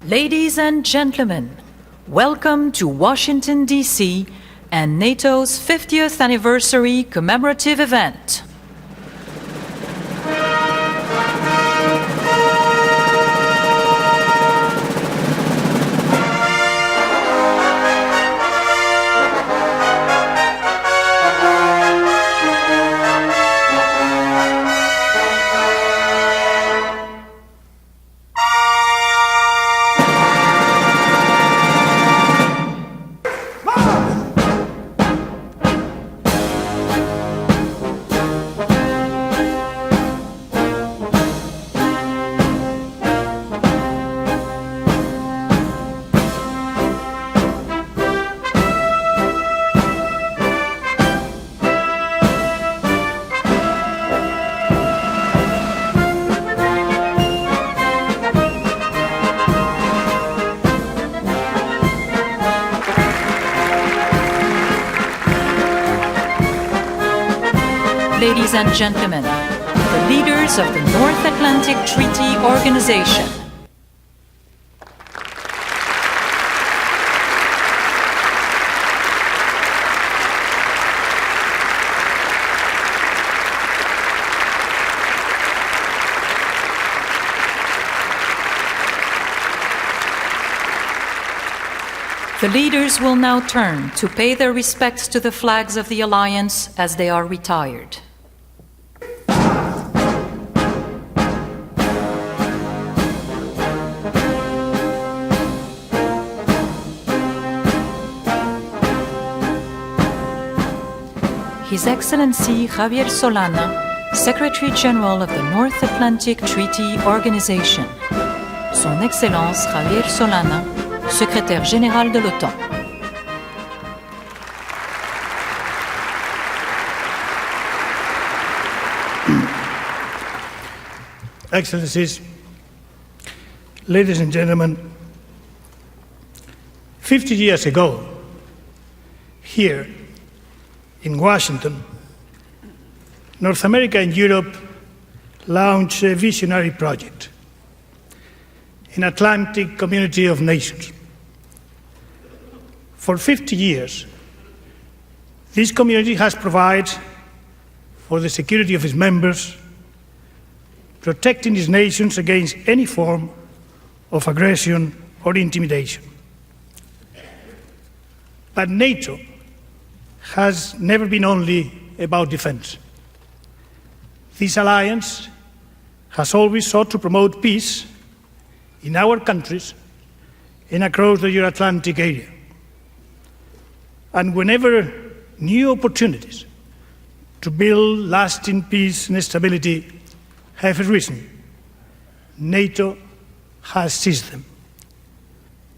Ladies and gentlemen, welcome to Washington, D.C. and NATO's 50th anniversary commemorative event. Ladies and gentlemen, the leaders of the North Atlantic Treaty Organization. The leaders will now turn to pay their respects to the flags of the Alliance as they are retired. His Excellency Javier Solana, Secretary General of the North Atlantic Treaty Organization. Son Excellence Javier Solana, Secrétaire Général de l'OTAN. Excellencies, ladies and gentlemen, 50 years ago, here in Washington, North America and Europe launched a visionary project, an Atlantic community of nations. For 50 years, this community has provided for the security of its members, protecting its nations against any form of aggression or intimidation. But NATO has never been only about defense. This alliance has always sought to promote peace in our countries and across the Euro-Atlantic area. And whenever new opportunities to build lasting peace and stability have arisen, NATO has seized them.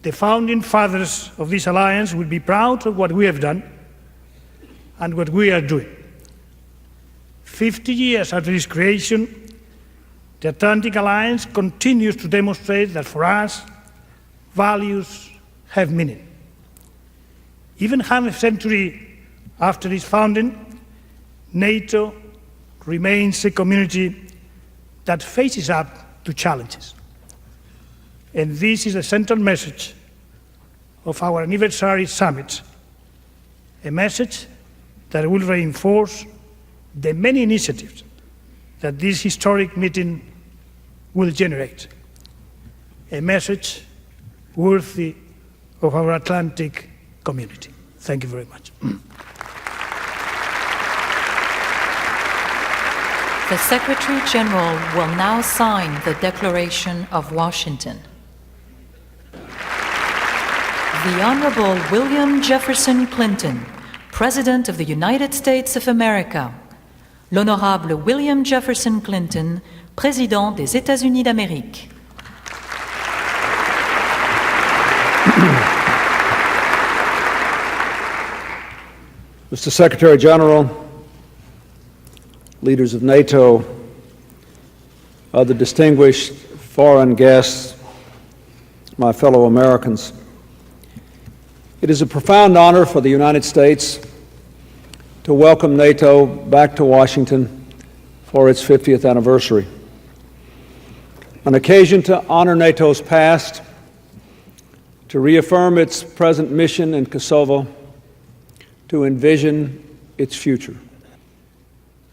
The founding fathers of this alliance will be proud of what we have done and what we are doing. 50 years after its creation, the Atlantic Alliance continues to demonstrate that for us, values have meaning. Even half a century after its founding, NATO remains a community that faces up to challenges. And this is the central message of our anniversary summit, a message that will reinforce the many initiatives that this historic meeting will generate, a message worthy of our Atlantic community. Thank you very much. The Secretary General will now sign the Declaration of Washington. The Honorable William Jefferson Clinton, President of the United States of America. L'Honorable William Jefferson Clinton, Président des États-Unis d'Amérique. Mr. Secretary General, leaders of NATO, other distinguished foreign guests, my fellow Americans, it is a profound honor for the United States to welcome NATO back to Washington for its 50th anniversary. An occasion to honor NATO's past to reaffirm its present mission in Kosovo, to envision its future.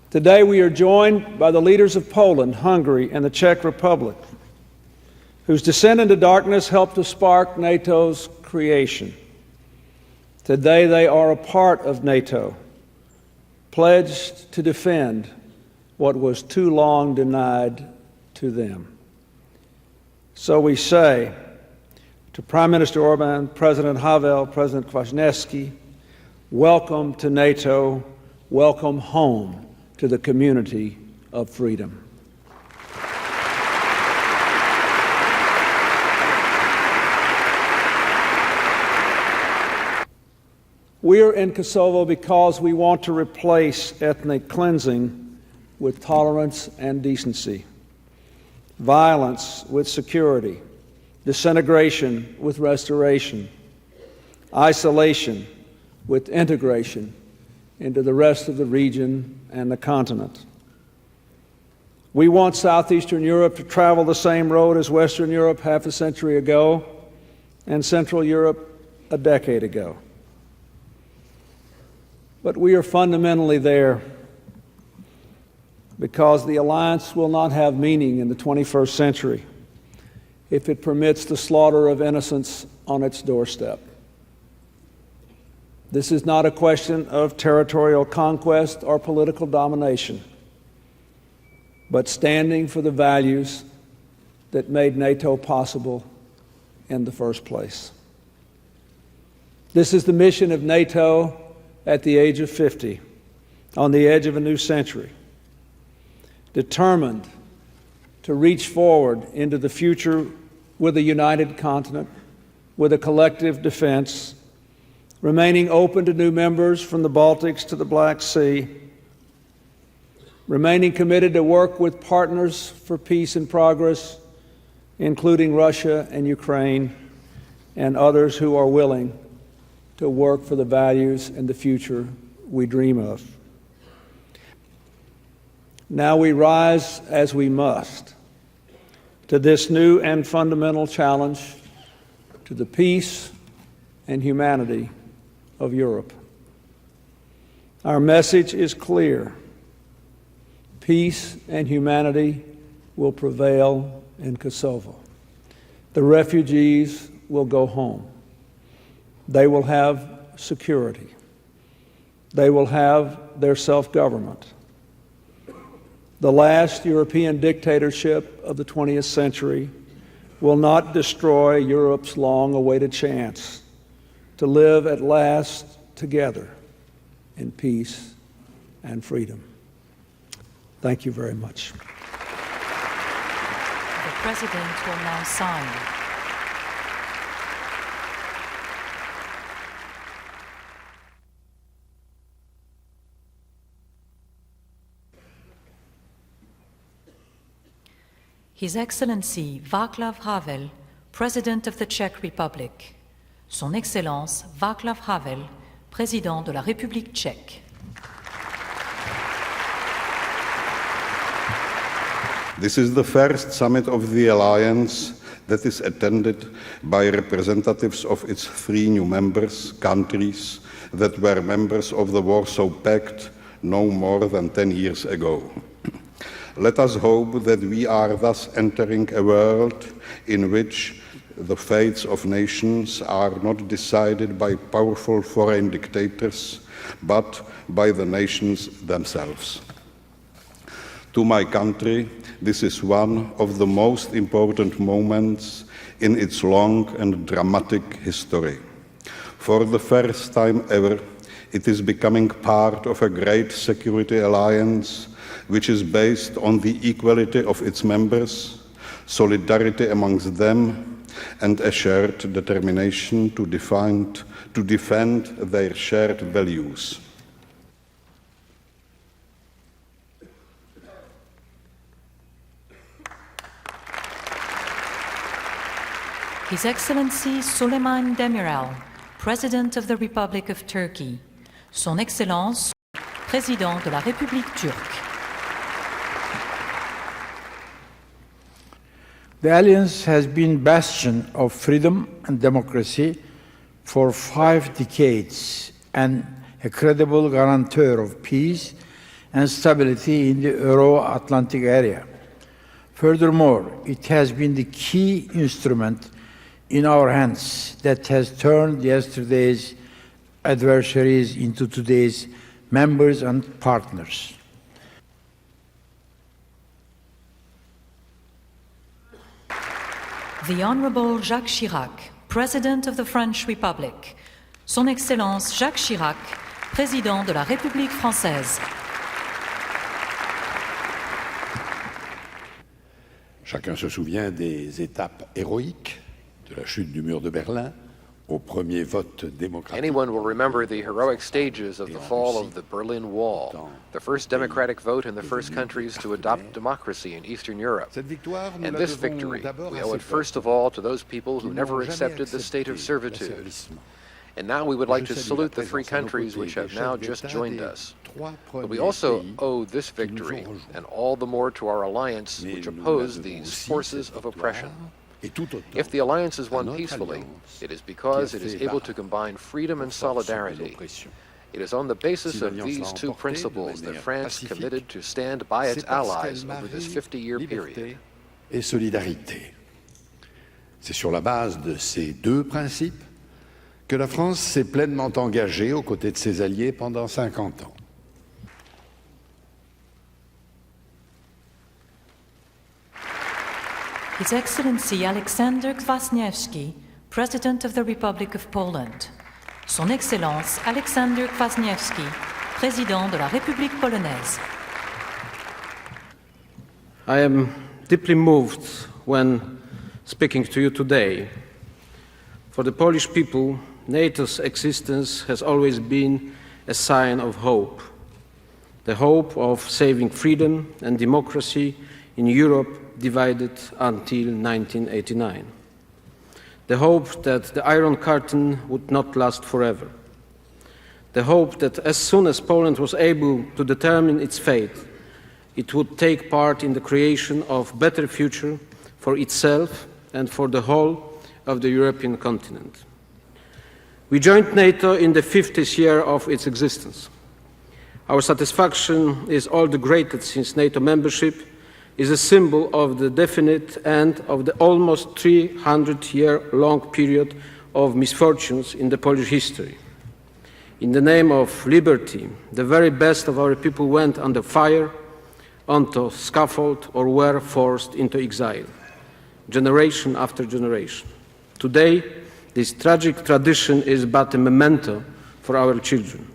Today we are joined by the leaders of Poland, Hungary, and the Czech Republic, whose descent into darkness helped to spark NATO's creation. Today they are a part of NATO, pledged to defend what was too long denied to them. So we say to Prime Minister Orban, President Havel, President Kwasniewski, welcome to NATO, welcome home to the community of freedom. We are in Kosovo because we want to replace ethnic cleansing with tolerance and decency, violence with security, disintegration with restoration, isolation with integration into the rest of the region and the continent. We want Southeastern Europe to travel the same road as Western Europe half a century ago and Central Europe a decade ago. But we are fundamentally there because the alliance will not have meaning in the 21st century if it permits the slaughter of innocents on its doorstep. This is not a question of territorial conquest or political domination, but standing for the values that made NATO possible in the first place. This is the mission of NATO at the age of 50, on the edge of a new century, determined to reach forward into the future with a united continent, with a collective defense, remaining open to new members from the Baltics to the Black Sea, remaining committed to work with partners for peace and progress, including Russia and Ukraine and others who are willing to work for the values and the future we dream of. Now we rise as we must to this new and fundamental challenge to the peace and humanity of Europe. Our message is clear. Peace and humanity will prevail in Kosovo. The refugees will go home. They will have security. They will have their self-government. The last European dictatorship of the 20th century will not destroy Europe's long-awaited chance to live at last together in peace and freedom. Thank you very much. The President will now sign. His Excellency Václav Havel, President of the Czech Republic. Son Excellence Václav Havel, Président de la République tchèque. This is the first summit of the Alliance that is attended by representatives of its 3 new countries that were members of the Warsaw Pact no more than 10 years ago. Let us hope that we are thus entering a world in which the fates of nations are not decided by powerful foreign dictators, but by the nations themselves. To my country, this is one of the most important moments in its long and dramatic history. For the first time ever, it is becoming part of a great security alliance which is based on the equality of its members, solidarity amongst them, and a shared determination to defend their shared values. His Excellency Süleyman Demirel, President of the Republic of Turkey. Son Excellence, Président de la République turque. The Alliance has been bastion of freedom and democracy for 5 decades and a credible guarantor of peace and stability in the Euro-Atlantic area. Furthermore, it has been the key instrument in our hands that has turned yesterday's adversaries into today's members and partners. The Honorable Jacques Chirac, President of the French Republic. Son Excellence Jacques Chirac, Président de la République française. Chacun se souvient des étapes héroïques de la chute du mur de Berlin au premier vote démocratique. Anyone will remember the heroic stages of the fall of the Berlin Wall, the first democratic vote in the first countries to adopt democracy in Eastern Europe. And this victory, we owe it first of all to those people who never accepted the state of servitude. And now we would like to salute the 3 countries which have now just joined us. But we also owe this victory, and all the more to our alliance, which opposed these forces of oppression. If the alliance is won peacefully, it is because it is able to combine freedom and solidarity. It is on the basis of these 2 principles that France committed to stand by its allies over this 50-year period. Et solidarité. C'est sur la base de ces 2 principes que la France s'est pleinement engagée aux côtés de ses alliés pendant 50 ans. His Excellency Alexander Kwasniewski, President of the Republic of Poland. Son Excellence Alexander Kwasniewski, Président de la République polonaise. I am deeply moved when speaking to you today. For the Polish people, NATO's existence has always been a sign of hope. The hope of saving freedom and democracy in Europe divided until 1989. The hope that the Iron Curtain would not last forever. The hope that as soon as Poland was able to determine its fate, it would take part in the creation of a better future for itself and for the whole of the European continent. We joined NATO in the 50th year of its existence. Our satisfaction is all the greater since NATO membership is a symbol of the definite end of the almost 300-year-long period of misfortunes in the Polish history. In the name of liberty, the very best of our people went under fire, onto scaffold, or were forced into exile, generation after generation. Today, this tragic tradition is but a memento for our children.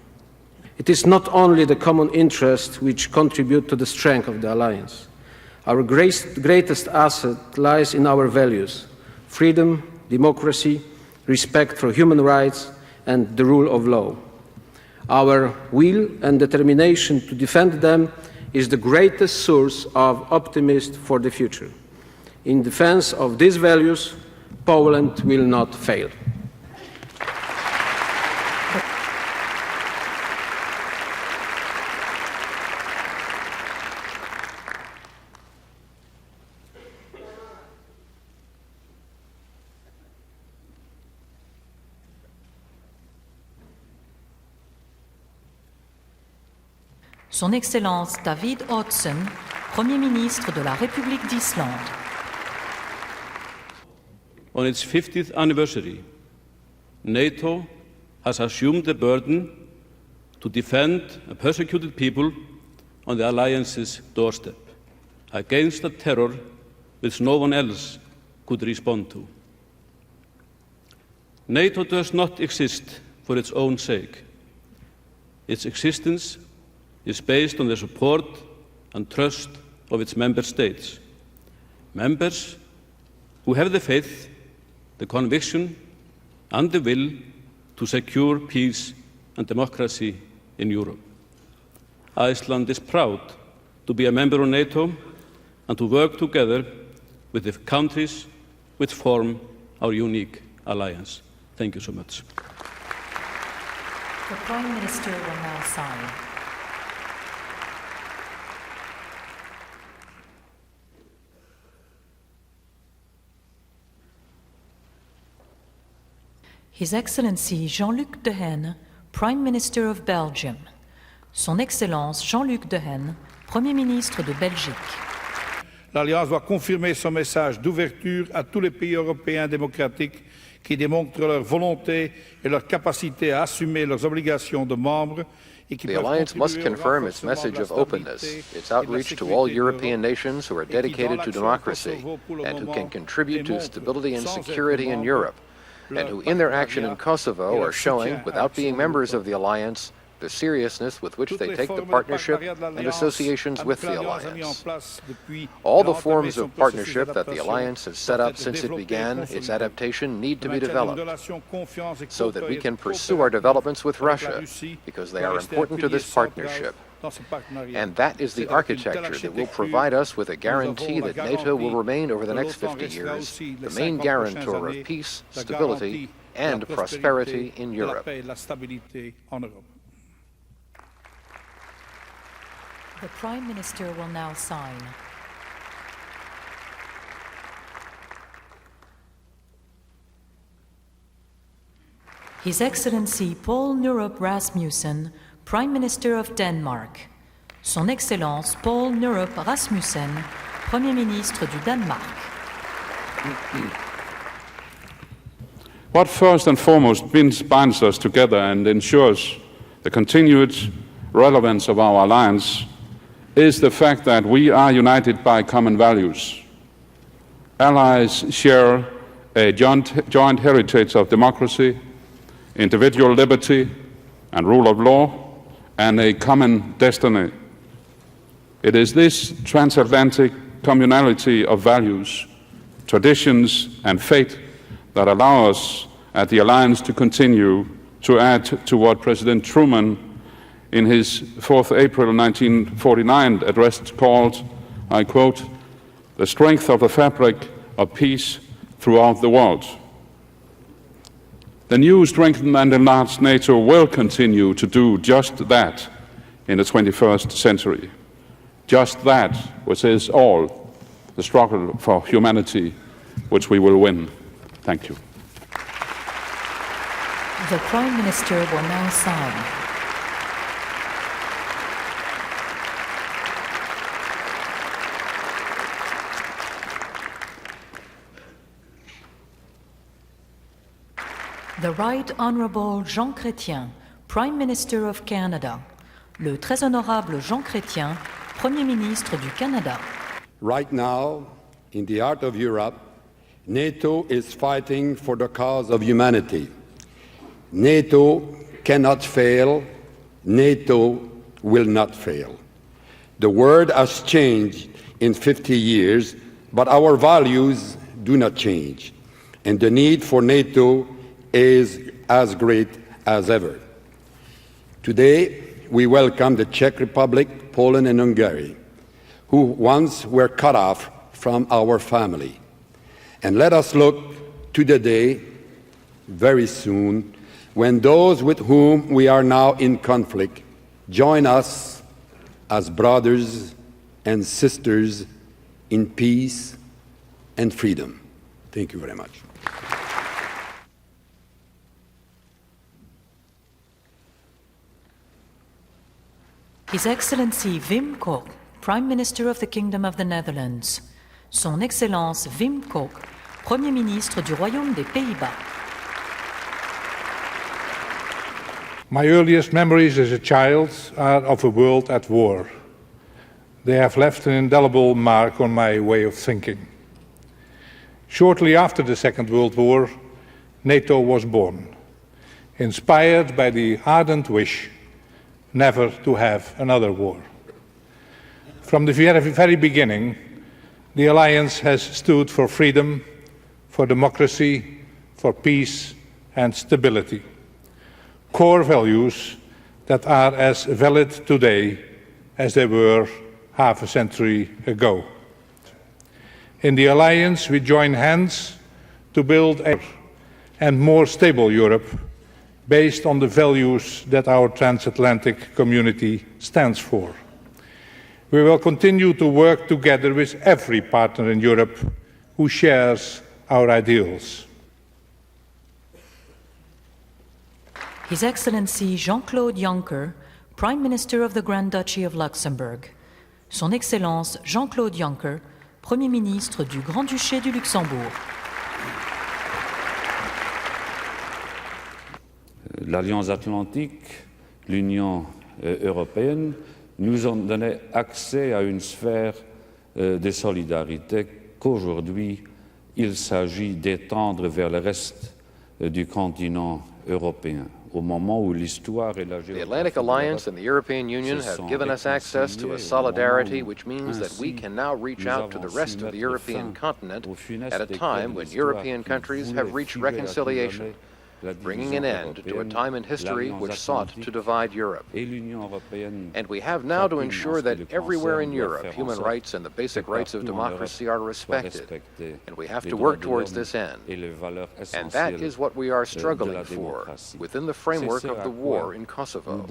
It is not only the common interests which contribute to the strength of the alliance. Our greatest asset lies in our values: freedom, democracy, respect for human rights, and the rule of law. Our will and determination to defend them is the greatest source of optimism for the future. In defense of these values, Poland will not fail. Son Excellence David Hodgson, Premier ministre de la République d'Islande. On its 50th anniversary, NATO has assumed the burden to defend a persecuted people on the alliance's doorstep against a terror which no one else could respond to. NATO does not exist for its own sake. Its existence is based on the support and trust of its member states, members who have the faith, the conviction, and the will to secure peace and democracy in Europe. Iceland is proud to be a member of NATO and to work together with the countries which form our unique alliance. Thank you so much. The Prime Minister will now sign. His Excellency Jean-Luc Dehaene, Prime Minister of Belgium. Son Excellence Jean-Luc Dehaene, Premier ministre de Belgique. L'Alliance va confirmer son message d'ouverture à tous les pays européens démocratiques qui démontrent leur volonté et leur capacité à assumer leurs obligations de membres. The Alliance must confirm its message of openness, its outreach to all European nations who are dedicated to democracy and who can contribute to stability and security in Europe, and who in their action in Kosovo are showing, without being members of the Alliance, the seriousness with which they take the partnership and associations with the Alliance. All the forms of partnership that the Alliance has set up since it began its adaptation need to be developed, so that we can pursue our developments with Russia, because they are important to this partnership. And that is the architecture that will provide us with a guarantee that NATO will remain over the next 50 years the main guarantor of peace, stability, and prosperity in Europe. The Prime Minister will now sign. His Excellency Poul Nyrup Rasmussen, Prime Minister of Denmark. Son Excellence Poul Nyrup Rasmussen, Premier ministre du Danemark. What first and foremost binds us together and ensures the continued relevance of our alliance is the fact that we are united by common values. Allies share a joint heritage of democracy, individual liberty and rule of law, and a common destiny. It is this transatlantic communality of values, traditions, and fate that allow us at the Alliance to continue to add to what President Truman in his 4th April 1949 address called, I quote, "the strength of the fabric of peace throughout the world." The new strengthened and enlarged NATO will continue to do just that in the 21st century. Just that, which is all the struggle for humanity, which we will win. Thank you. The Prime Minister will now sign. The Right Honourable Jean Chrétien, Prime Minister of Canada. Le très honorable Jean Chrétien, Premier ministre du Canada. Right now, in the heart of Europe, NATO is fighting for the cause of humanity. NATO cannot fail. NATO will not fail. The world has changed in 50 years, but our values do not change. And the need for NATO is as great as ever. Today, we welcome the Czech Republic, Poland, and Hungary, who once were cut off from our family. And let us look to the day, very soon, when those with whom we are now in conflict join us as brothers and sisters in peace and freedom. Thank you very much. His Excellency Wim Kok, Prime Minister of the Kingdom of the Netherlands. Son Excellence Wim Kok, Premier ministre du Royaume des Pays-Bas. My earliest memories as a child are of a world at war. They have left an indelible mark on my way of thinking. Shortly after the Second World War, NATO was born, inspired by the ardent wish never to have another war. From the very beginning, the Alliance has stood for freedom, for democracy, for peace and stability. Core values that are as valid today as they were half a century ago. In the Alliance, we join hands to build a and more stable Europe based on the values that our transatlantic community stands for. We will continue to work together with every partner in Europe who shares our ideals. His Excellency Jean-Claude Juncker, Prime Minister of the Grand Duchy of Luxembourg. Son Excellence Jean-Claude Juncker, Premier ministre du Grand-Duché du Luxembourg. L'Alliance Atlantique, l'Union européenne, nous ont donné accès à une sphère de solidarité qu'aujourd'hui il s'agit d'étendre vers le reste du continent européen. Au moment où l'histoire et la The Atlantic Alliance and the European Union have given us access to a solidarity which means that we can now reach out to the rest of the European continent at a time when European countries have reached reconciliation, bringing an end to a time in history which sought to divide Europe. And we have now to ensure that everywhere in Europe, human rights and the basic rights of democracy are respected. And we have to work towards this end. And that is what we are struggling for within the framework of the war in Kosovo.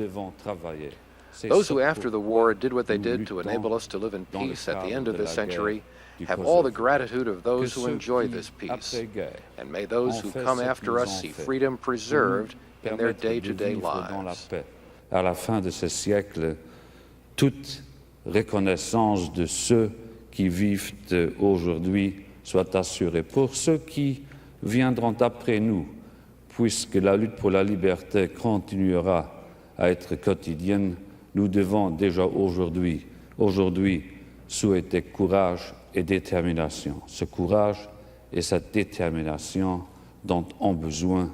Those who after the war did what they did to enable us to live in peace at the end of this century have all the gratitude of those who enjoy this peace, and may those who come after us see freedom preserved in their day-to-day lives. À la fin de ce siècle, toute reconnaissance de ceux qui vivent aujourd'hui soit assurée. Pour ceux qui viendront après nous, puisque la lutte pour la liberté continuera à être quotidienne, nous devons déjà aujourd'hui souhaiter courage et détermination. Ce courage et cette détermination dont ont besoin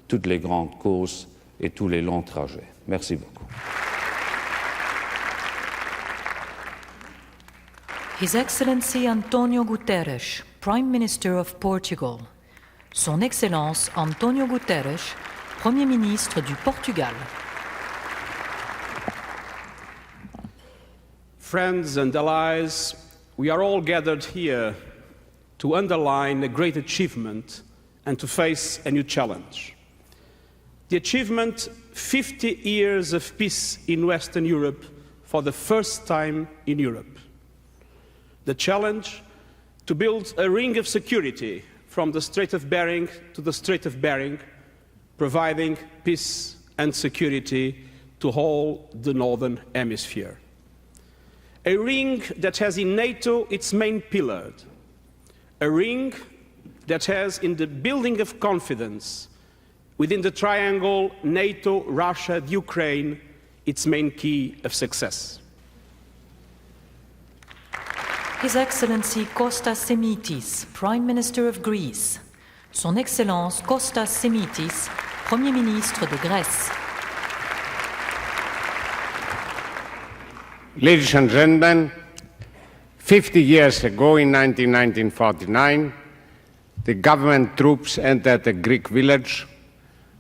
toutes les grandes causes et tous les longs trajets. Merci beaucoup. His Excellency Antonio Guterres, Prime Minister of Portugal. Son Excellence Antonio Guterres, Premier ministre du Portugal. Friends and allies, we are all gathered here to underline a great achievement and to face a new challenge. The achievement, 50 years of peace in Western Europe for the first time in Europe. The challenge, to build a ring of security from the Strait of Bering to the Strait of Bering, providing peace and security to all the Northern Hemisphere. A ring that has in NATO its main pillar, a ring that has in the building of confidence within the triangle NATO, Russia, Ukraine, its main key of success. His Excellency Kostas Semitis, Prime Minister of Greece. Son Excellence Kostas Semitis, Premier ministre de Grèce. Ladies and gentlemen, 50 years ago in 1949, the government troops entered a Greek village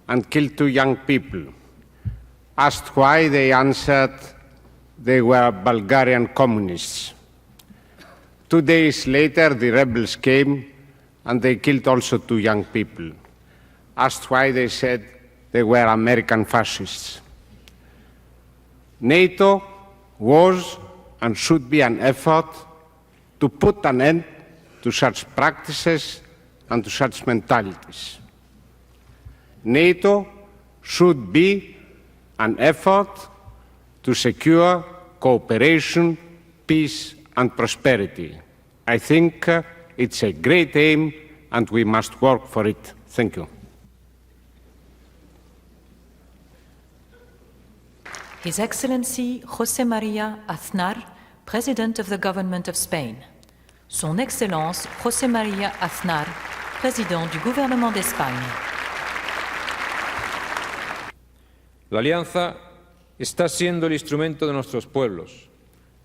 and killed 2 young people. Asked why, they answered they were Bulgarian communists. 2 days later, the rebels came and they killed also 2 young people. Asked why, they said they were American fascists. NATO was and should be an effort to put an end to such practices and to such mentalities. NATO should be an effort to secure cooperation, peace and prosperity. I think it's a great aim and we must work for it. Thank you. His Excellency José María Aznar, President of the Government of Spain. Son Excellence José María Aznar, Président du gouvernement d'Espagne. La Alianza está siendo el instrumento de nuestros pueblos,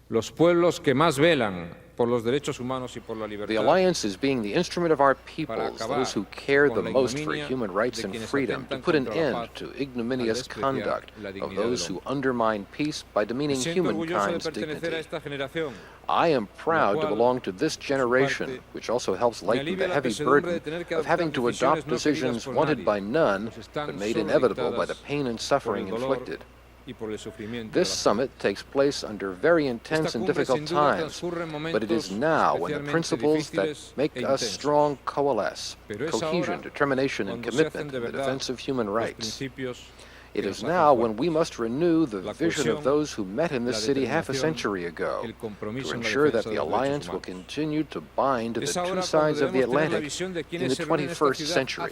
los pueblos que más velan por los derechos humanos y por la libertad. The Alliance is being the instrument of our peoples, those who care the most for human rights and freedom, to put an end to ignominious conduct of those who undermine peace by demeaning humankind's dignity. I am proud to belong to this generation, which also helps lighten the heavy burden of having to adopt decisions wanted by none, but made inevitable by the pain and suffering inflicted. This summit takes place under very intense and difficult times, but it is now when the principles that make us strong coalesce: cohesion, determination, and commitment in the defense of human rights. It is now when we must renew the vision of those who met in this city half a century ago to ensure that the alliance will continue to bind the two sides of the Atlantic in the 21st century.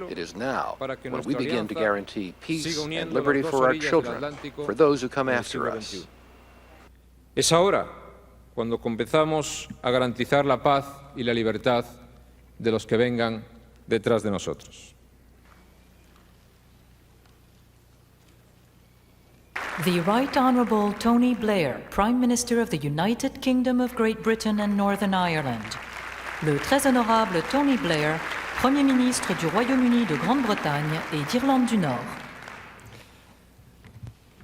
It is now when we begin to guarantee peace and liberty for our children, for those who come after us. Es ahora cuando comenzamos a garantizar la paz y la libertad de los que vengan detrás de nosotros. The Right Honourable Tony Blair, Prime Minister of the United Kingdom of Great Britain and Northern Ireland. Le très honorable Tony Blair, Premier ministre du Royaume-Uni de Grande-Bretagne et d'Irlande du Nord.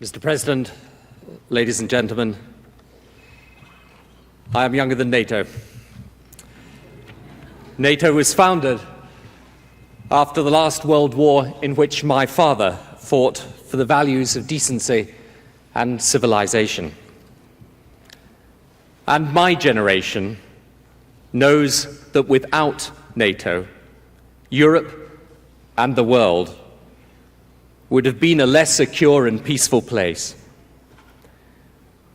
Mr. President, ladies and gentlemen, I am younger than NATO. NATO was founded after the last World War, in which my father fought for the values of decency and civilization. And my generation knows that without NATO, Europe and the world would have been a less secure and peaceful place.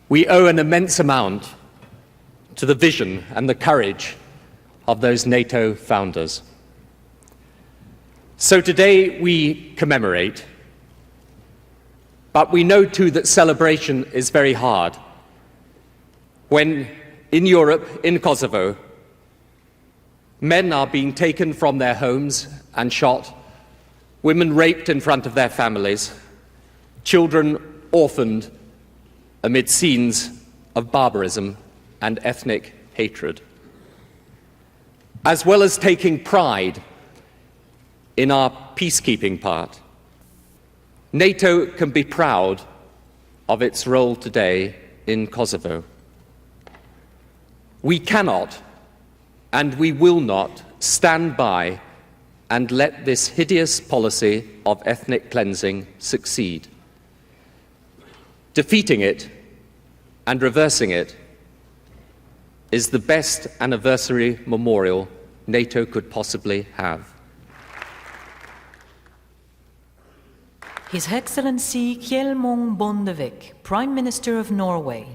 We owe an immense amount to the vision and the courage of those NATO founders. So today we commemorate, but we know too that celebration is very hard when in Europe, in Kosovo, men are being taken from their homes and shot, women raped in front of their families, children orphaned amid scenes of barbarism and ethnic hatred. As well as taking pride in our peacekeeping part, NATO can be proud of its role today in Kosovo. We cannot and we will not stand by and let this hideous policy of ethnic cleansing succeed. Defeating it and reversing it is the best anniversary memorial NATO could possibly have. His Excellency Kjell Magne Bondevik, Prime Minister of Norway.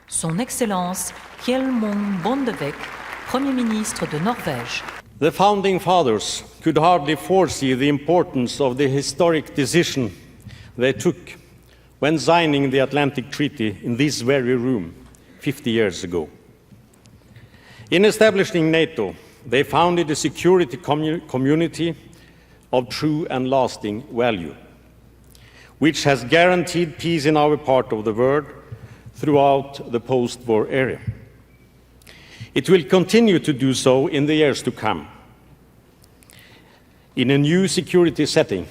Son Excellence Kjell Magne Bondevik, Premier Ministre de Norvège. The Founding Fathers could hardly foresee the importance of the historic decision they took when signing the Atlantic Treaty in this very room 50 years ago. In establishing NATO, they founded a security community of true and lasting value, which has guaranteed peace in our part of the world throughout the post-war era. It will continue to do so in the years to come, in a new security setting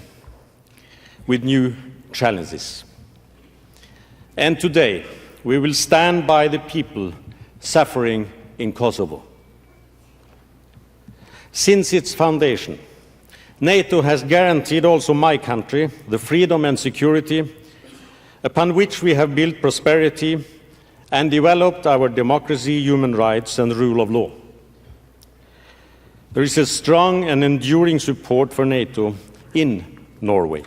with new challenges. And today, we will stand by the people suffering in Kosovo. Since its foundation, NATO has guaranteed also my country the freedom and security upon which we have built prosperity and developed our democracy, human rights, and rule of law. There is a strong and enduring support for NATO in Norway.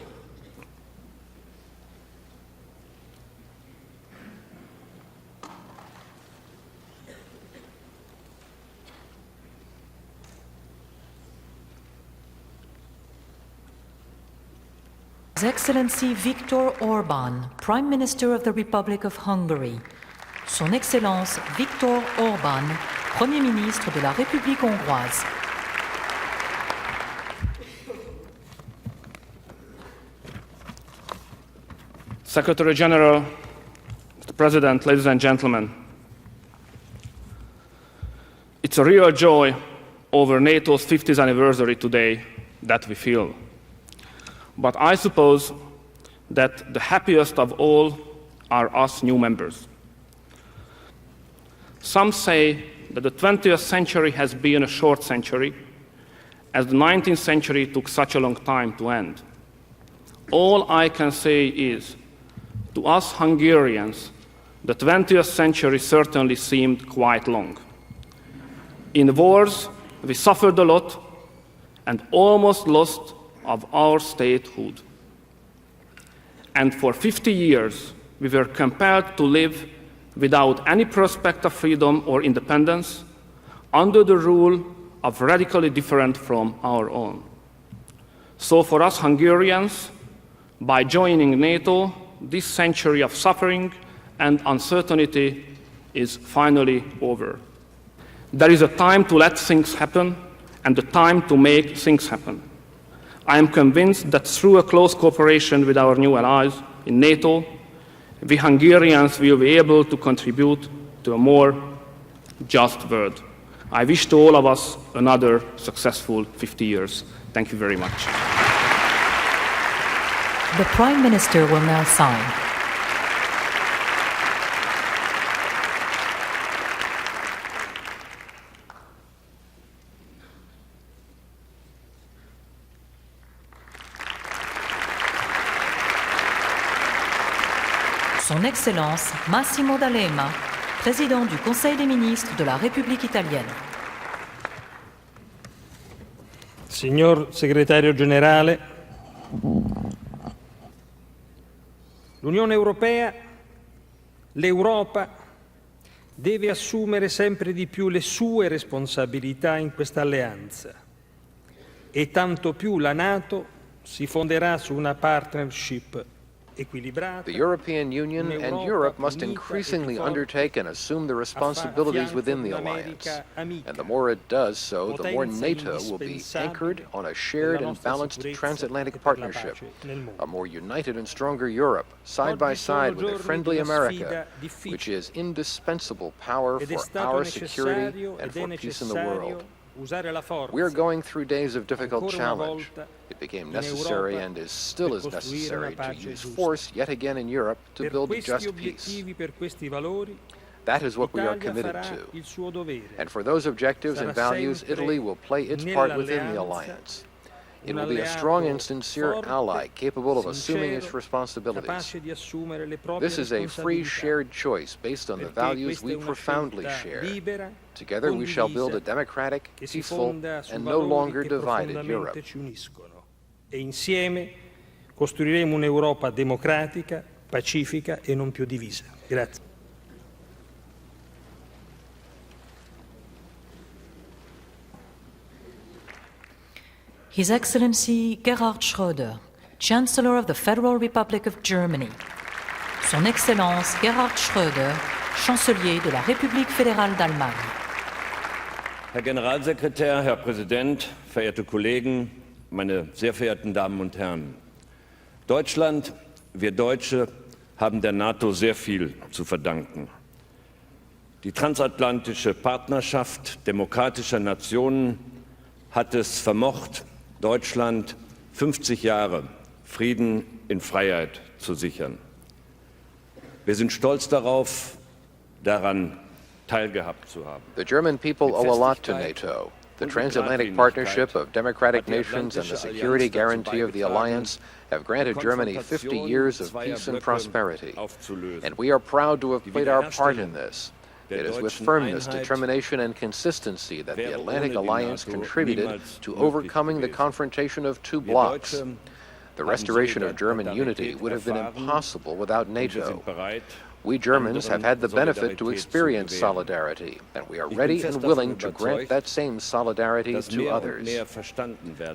His Excellency Viktor Orbán, Prime Minister of the Republic of Hungary. Son Excellence Viktor Orbán, Premier ministre de la République hongroise. Secretary General, Mr. President, ladies and gentlemen, it's a real joy over NATO's 50th anniversary today that we feel. But I suppose that the happiest of all are us new members. Some say that the 20th century has been a short century, as the 19th century took such a long time to end. All I can say is, to us Hungarians, the 20th century certainly seemed quite long. In wars, we suffered a lot and almost lost of our statehood. And for 50 years, we were compelled to live without any prospect of freedom or independence, under the rule of radically different from our own. So for us Hungarians, by joining NATO, this century of suffering and uncertainty is finally over. There is a time to let things happen and a time to make things happen. I am convinced that through a close cooperation with our new allies in NATO, we Hungarians will be able to contribute to a more just world. I wish to all of us another successful 50 years. Thank you very much. The Prime Minister will now sign. Son Excellence Massimo D'Alema, Président du Conseil des ministres de la République italienne. Signor Segretario Generale, l'Unione Europea, l'Europa, deve assumere sempre di più le sue responsabilità in questa alleanza e tanto più la NATO si fonderà su una partnership. The European Union and Europe must increasingly undertake and assume the responsibilities within the alliance. And the more it does so, the more NATO will be anchored on a shared and balanced transatlantic partnership, a more united and stronger Europe, side by side with a friendly America, which is indispensable power for our security and for peace in the world. We are going through days of difficult challenge. It became necessary and is still as necessary to use force yet again in Europe to build a just peace. That is what we are committed to. And for those objectives and values, Italy will play its part within the alliance. It will be a strong and sincere ally capable of assuming its responsibilities. This is a free shared choice based on the values we profoundly share. Together we shall build a democratic, peaceful, and no longer divided Europe. E insieme costruiremo un'Europa democratica, pacifica e non più divisa. Grazie. His Excellency Gerhard Schröder, Chancellor of the Federal Republic of Germany. Son Excellence Gerhard Schröder, Chancelier de la République fédérale d'Allemagne. Herr Generalsekretär, Herr Präsident, verehrte Kollegen, meine sehr verehrten Damen und Herren! Deutschland, wir Deutsche, haben der NATO sehr viel zu verdanken. Die transatlantische Partnerschaft demokratischer Nationen hat es vermocht, Deutschland 50 Jahre Frieden in Freiheit zu sichern. Wir sind stolz darauf, daran teilgehabt zu haben. The German people owe a lot to NATO. The transatlantic partnership of democratic nations and the security guarantee of the alliance have granted Germany 50 years of peace and prosperity. And we are proud to have played our part in this. It is with firmness, determination, and consistency that the Atlantic Alliance contributed to overcoming the confrontation of two blocs. The restoration of German unity would have been impossible without NATO. We Germans have had the benefit to experience solidarity, and we are ready and willing to grant that same solidarity to others.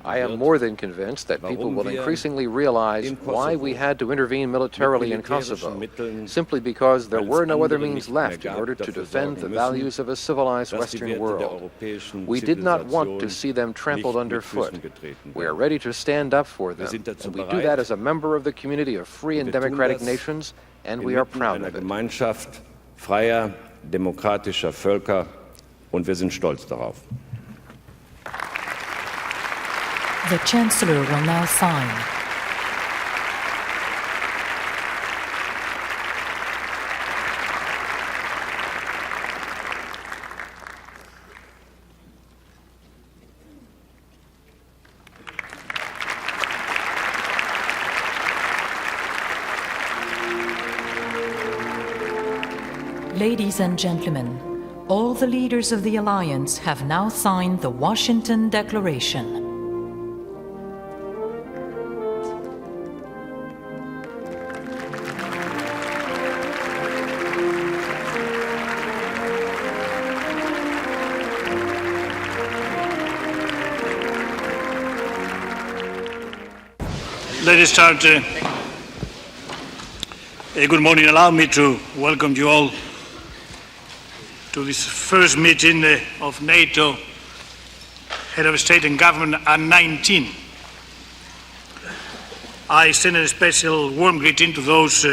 I am more than convinced that people will increasingly realize why we had to intervene militarily in Kosovo, simply because there were no other means left in order to defend the values of a civilized Western world. We did not want to see them trampled underfoot. We are ready to stand up for them, and we do that as a member of the community of free and democratic nations, and we are proud of it. Gemeinschaft freier, demokratischer Völker, und wir sind stolz darauf. The Chancellor will now sign. Ladies and gentlemen, all the leaders of the Alliance have now signed the Washington Declaration. Let us start. Good morning. Allow me to welcome you all to this first meeting of NATO Head of State and Government at 19. I extend a special warm greeting to those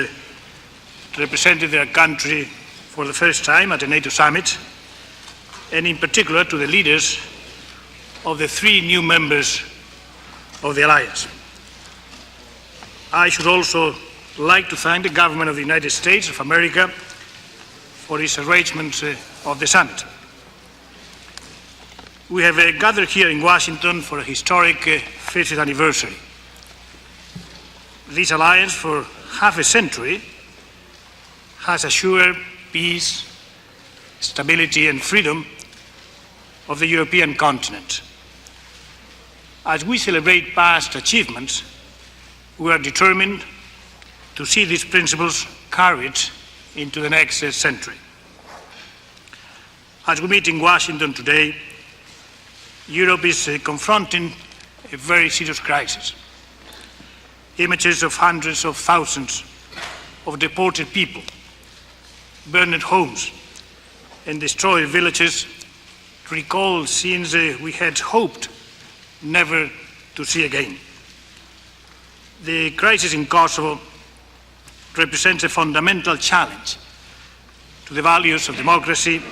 representing their country for the first time at the NATO summit, and in particular to the leaders of the 3 new members of the alliance. I should also like to thank the government of the United States of America for its arrangement of the summit. We have gathered here in Washington for a historic 50th anniversary. This alliance for half a century has assured peace, stability and freedom of the European continent. As we celebrate past achievements, we are determined to see these principles carried into the next century. As we meet in Washington today, Europe is confronting a very serious crisis. Images of hundreds of thousands of deported people, burned homes, and destroyed villages recall scenes we had hoped never to see again. The crisis in Kosovo represents a fundamental challenge to the values of democracy,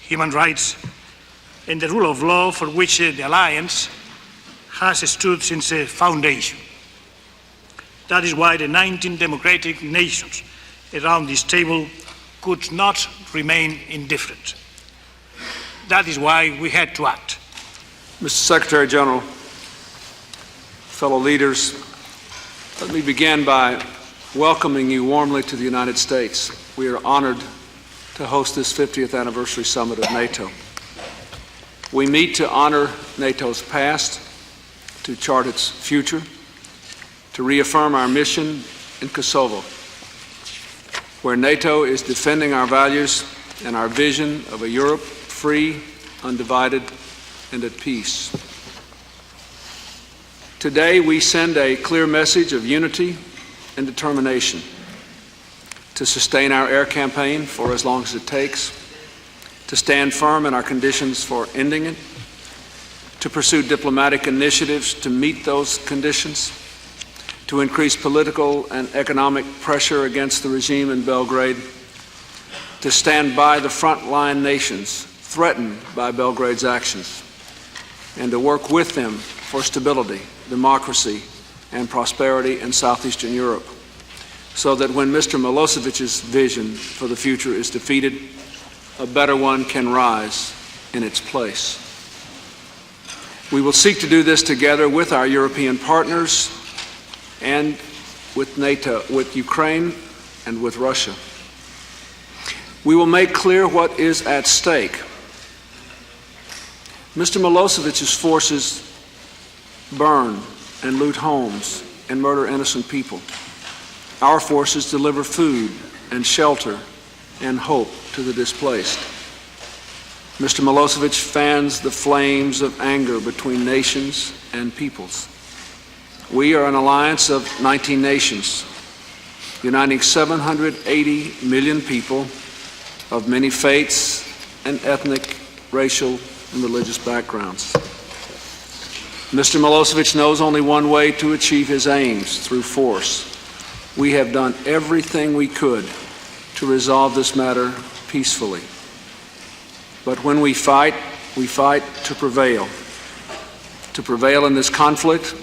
human rights, and the rule of law for which the Alliance has stood since the foundation. That is why the 19 democratic nations around this table could not remain indifferent. That is why we had to act. Mr. Secretary General, fellow leaders, let me begin by welcoming you warmly to the United States. We are honored to host this 50th anniversary summit of NATO. We meet to honor NATO's past, to chart its future, to reaffirm our mission in Kosovo, where NATO is defending our values and our vision of a Europe free, undivided, and at peace. Today, we send a clear message of unity and determination to sustain our air campaign for as long as it takes, to stand firm in our conditions for ending it, to pursue diplomatic initiatives to meet those conditions, to increase political and economic pressure against the regime in Belgrade, to stand by the frontline nations threatened by Belgrade's actions, and to work with them for stability, democracy, and prosperity in southeastern Europe, so that when Mr. Milosevic's vision for the future is defeated, a better one can rise in its place. We will seek to do this together with our European partners and with NATO, with Ukraine, and with Russia. We will make clear what is at stake. Mr. Milosevic's forces burn and loot homes and murder innocent people. Our forces deliver food and shelter and hope to the displaced. Mr. Milosevic fans the flames of anger between nations and peoples. We are an alliance of 19 nations, uniting 780 million people of many faiths and ethnic, racial, and religious backgrounds. Mr. Milosevic knows only one way to achieve his aims, through force. We have done everything we could to resolve this matter peacefully. But when we fight to prevail in this conflict,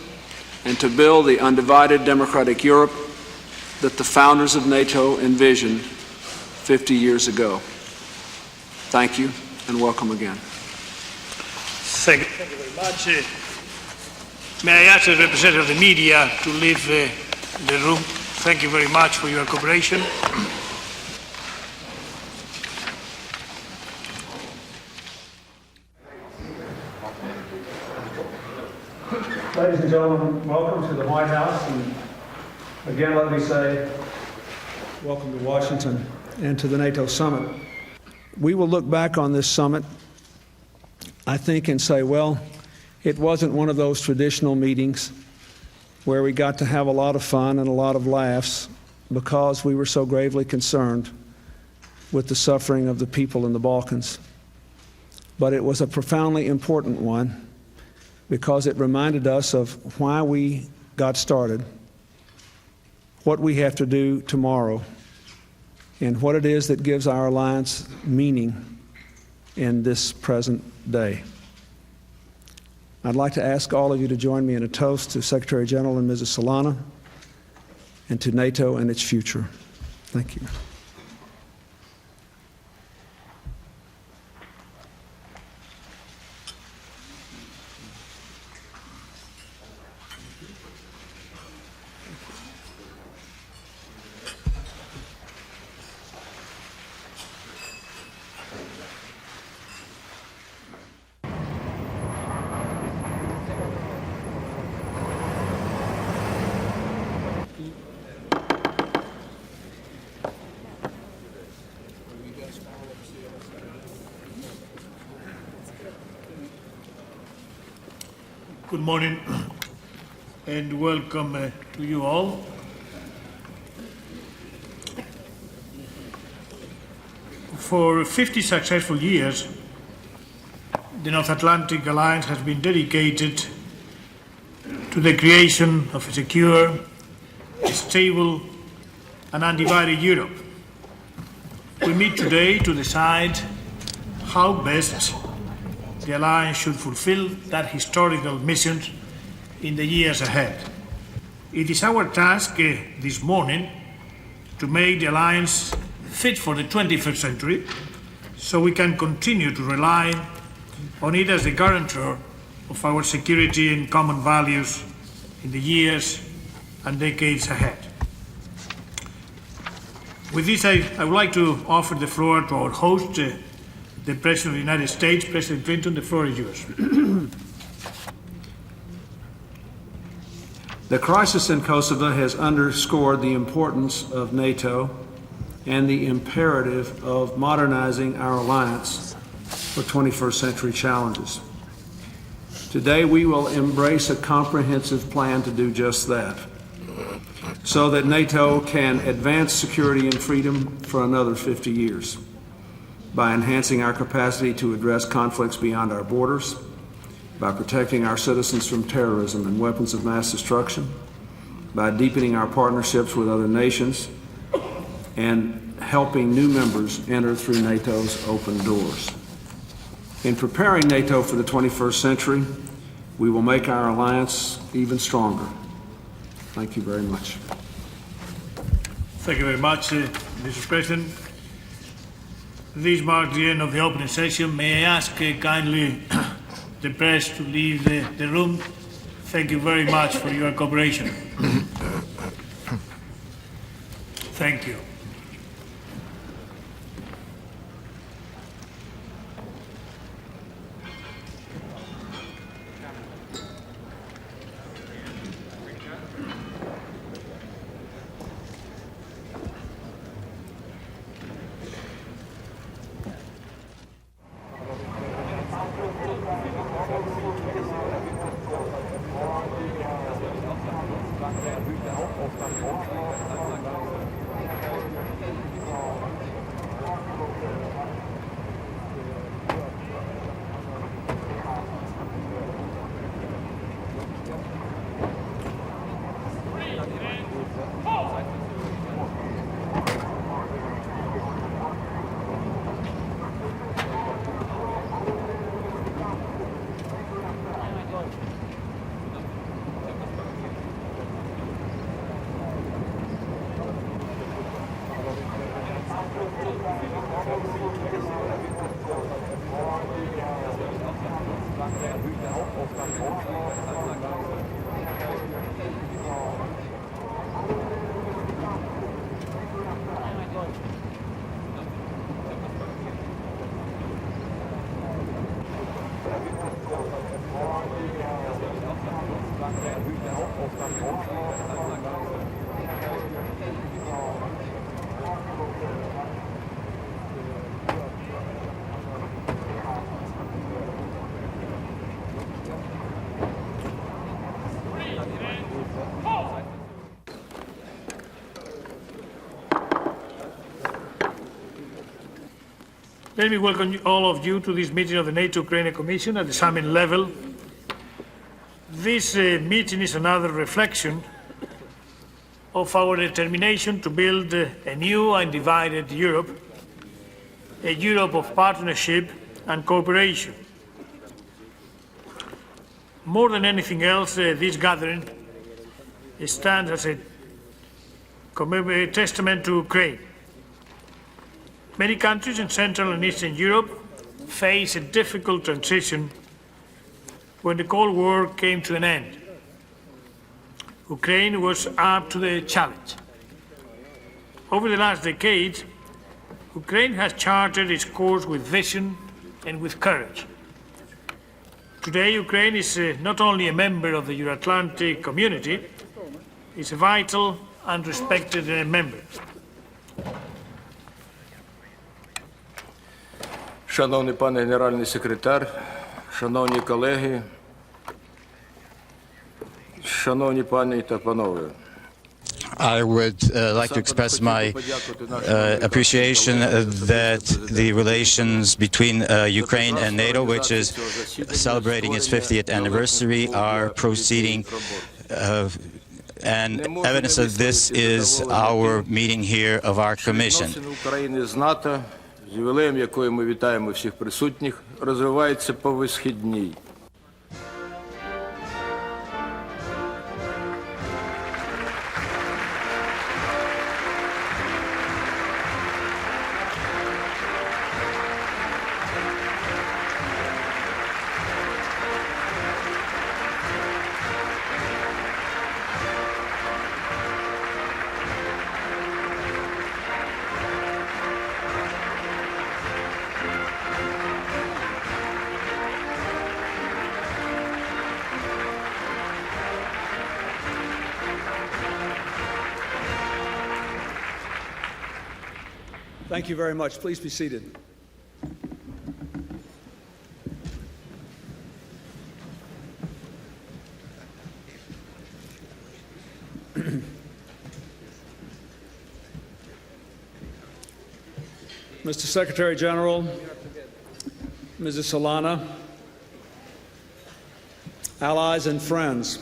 and to build the undivided democratic Europe that the founders of NATO envisioned 50 years ago. Thank you, and welcome again. Thank you very much. May I ask the representative of the media to leave the room? Thank you very much for your cooperation. Ladies and gentlemen, welcome to the White House, and again let me say welcome to Washington and to the NATO summit. We will look back on this summit, I think, and say, well, it wasn't one of those traditional meetings. where we got to have a lot of fun and a lot of laughs because we were so gravely concerned with the suffering of the people in the Balkans. But it was a profoundly important one because it reminded us of why we got started, what we have to do tomorrow, and what it is that gives our alliance meaning in this present day. I'd like to ask all of you to join me in a toast to Secretary General and Mrs. Solana and to NATO and its future. Thank you. Good morning and welcome to you all. For 50 successful years, the North Atlantic Alliance has been dedicated to the creation of a secure, stable, and undivided Europe. We meet today to decide how best the Alliance should fulfill that historical mission in the years ahead. It is our task this morning to make the Alliance fit for the 21st century so we can continue to rely on it as the guarantor of our security and common values in the years and decades ahead. With this, I would like to offer the floor to our host, the President of the United States, President Clinton. The floor is yours. The crisis in Kosovo has underscored the importance of NATO and the imperative of modernizing our alliance for 21st century challenges. Today, we will embrace a comprehensive plan to do just that, so that NATO can advance security and freedom for another 50 years. By enhancing our capacity to address conflicts beyond our borders, by protecting our citizens from terrorism and weapons of mass destruction, by deepening our partnerships with other nations, and helping new members enter through NATO's open doors. In preparing NATO for the 21st century, we will make our alliance even stronger. Thank you very much. Thank you very much, Mr. President. This marks the end of the opening session. May I ask kindly the press to leave the room? Thank you very much for your cooperation. Thank you. Let me welcome all of you to this meeting of the NATO-Ukraine Commission at the summit level. This meeting is another reflection of our determination to build a new and divided Europe, a Europe of partnership and cooperation. More than anything else, this gathering stands as a testament to Ukraine. Many countries in Central and Eastern Europe face a difficult transition when the Cold War came to an end. Ukraine was up to the challenge. Over the last decade, Ukraine has charted its course with vision and with courage. Today, Ukraine is not only a member of the Euro-Atlantic community, it's a vital and respected member. Шановний пане генеральний секретар, шановні колеги, шановні пані та панове. I would like to express my appreciation that the relations between Ukraine and NATO, which is celebrating its 50th anniversary, are proceeding, and evidence of this is our meeting here of our Commission. України з НАТО, з ювілеєм якої ми вітаємо всіх присутніх, розвивається по висхідній. Thank you very much. Please be seated. Mr. Secretary General, Mrs. Solana, allies and friends,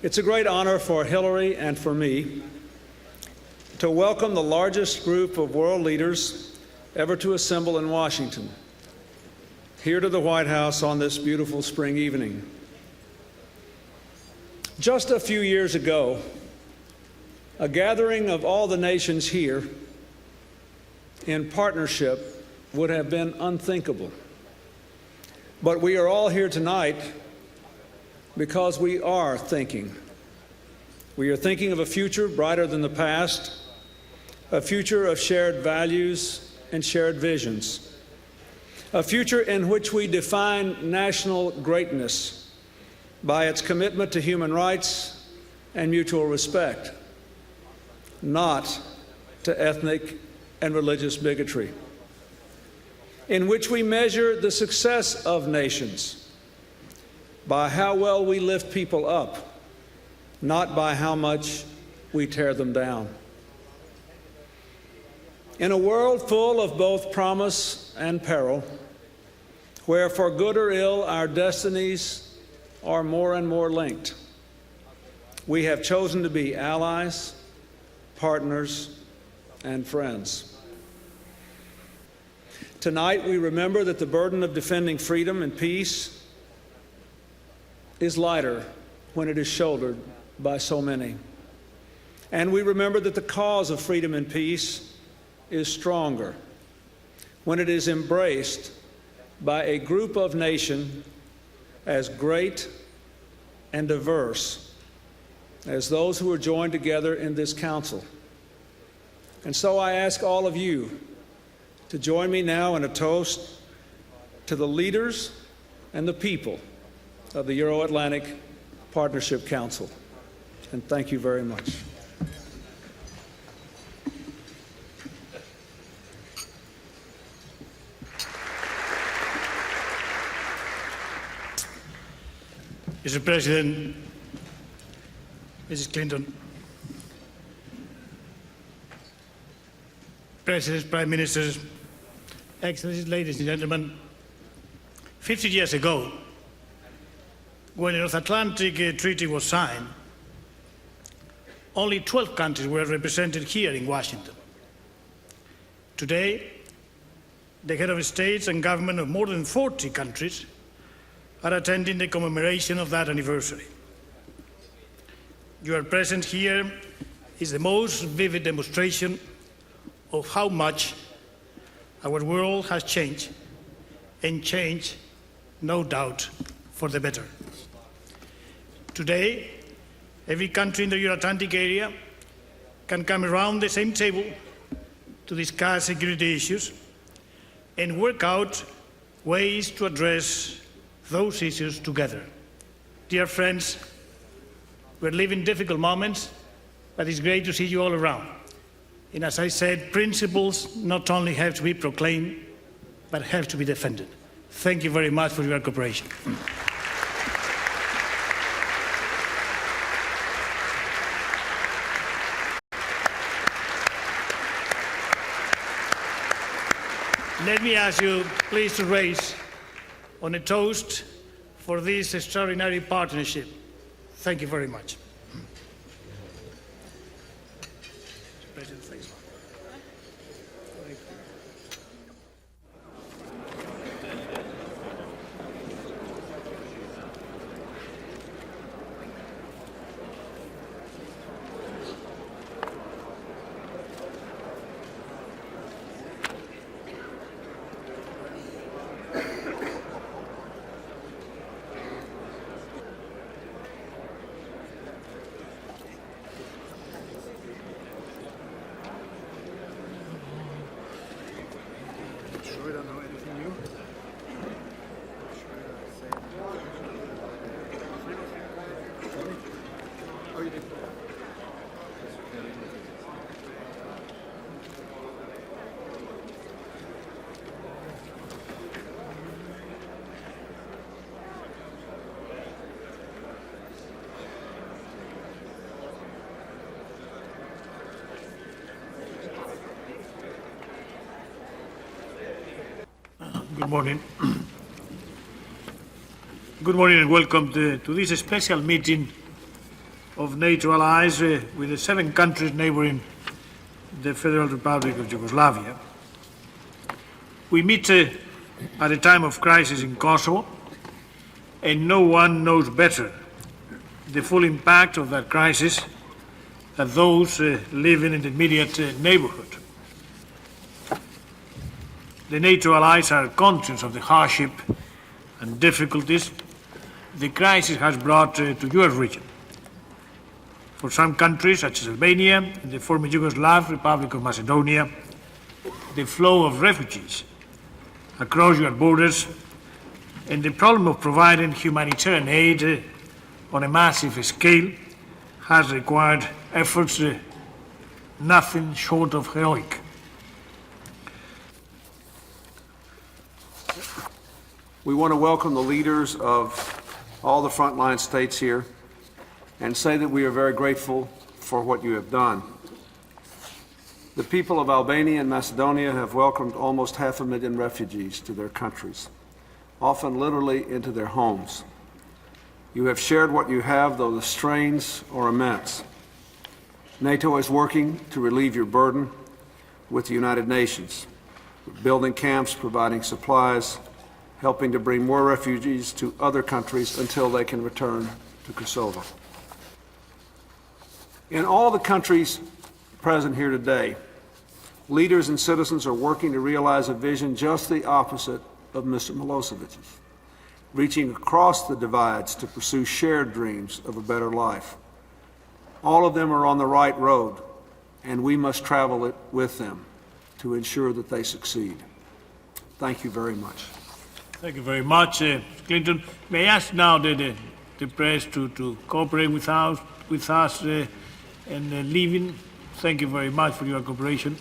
it's a great honor for Hillary and for me to welcome the largest group of world leaders ever to assemble in Washington, here to the White House on this beautiful spring evening. Just a few years ago, a gathering of all the nations here in partnership would have been unthinkable. But we are all here tonight because we are thinking. We are thinking of a future brighter than the past, a future of shared values and shared visions, a future in which we define national greatness by its commitment to human rights and mutual respect, not to ethnic and religious bigotry, in which we measure the success of nations by how well we lift people up, not by how much we tear them down. In a world full of both promise and peril, where for good or ill our destinies are more and more linked, we have chosen to be allies, partners, and friends. Tonight we remember that the burden of defending freedom and peace is lighter when it is shouldered by so many. And we remember that the cause of freedom and peace is stronger when it is embraced by a group of nations as great and diverse as those who are joined together in this council. And so I ask all of you to join me now in a toast to the leaders and the people of the Euro-Atlantic Partnership Council. And thank you very much. Mr. President, Mrs. Clinton, Presidents, Prime Ministers, Excellencies, ladies and gentlemen, 50 years ago, when the North Atlantic Treaty was signed, only 12 countries were represented here in Washington. Today, the head of states and government of more than 40 countries are attending the commemoration of that anniversary. Your presence here is the most vivid demonstration of how much our world has changed, and changed, no doubt, for the better. Today, every country in the Euro-Atlantic area can come around the same table to discuss security issues and work out ways to address those issues together. Dear friends, we're living difficult moments, but it's great to see you all around. And as I said, principles not only have to be proclaimed, but have to be defended. Thank you very much for your cooperation. Let me ask you, please, to raise on a toast for this extraordinary partnership. Thank you very much. President, thanks. Good morning. Good morning and welcome to this special meeting of NATO allies with the 7 countries neighboring the Federal Republic of Yugoslavia. We meet at a time of crisis in Kosovo, and no one knows better the full impact of that crisis than those living in the immediate neighborhood. The NATO allies are conscious of the hardship and difficulties the crisis has brought to your region. For some countries, such as Albania and the former Yugoslav Republic of Macedonia, the flow of refugees across your borders and the problem of providing humanitarian aid on a massive scale has required efforts nothing short of heroic. We want to welcome the leaders of all the frontline states here and say that we are very grateful for what you have done. The people of Albania and Macedonia have welcomed almost 500,000 refugees to their countries, often literally into their homes. You have shared what you have, though the strains are immense. NATO is working to relieve your burden with the United Nations, building camps, providing supplies, helping to bring more refugees to other countries until they can return to Kosovo. In all the countries present here today, leaders and citizens are working to realize a vision just the opposite of Mr. Milosevic's, reaching across the divides to pursue shared dreams of a better life. All of them are on the right road, and we must travel it with them to ensure that they succeed. Thank you very much. Thank you very much, Clinton. May I ask now the press to cooperate with us in leaving. Thank you very much for your cooperation.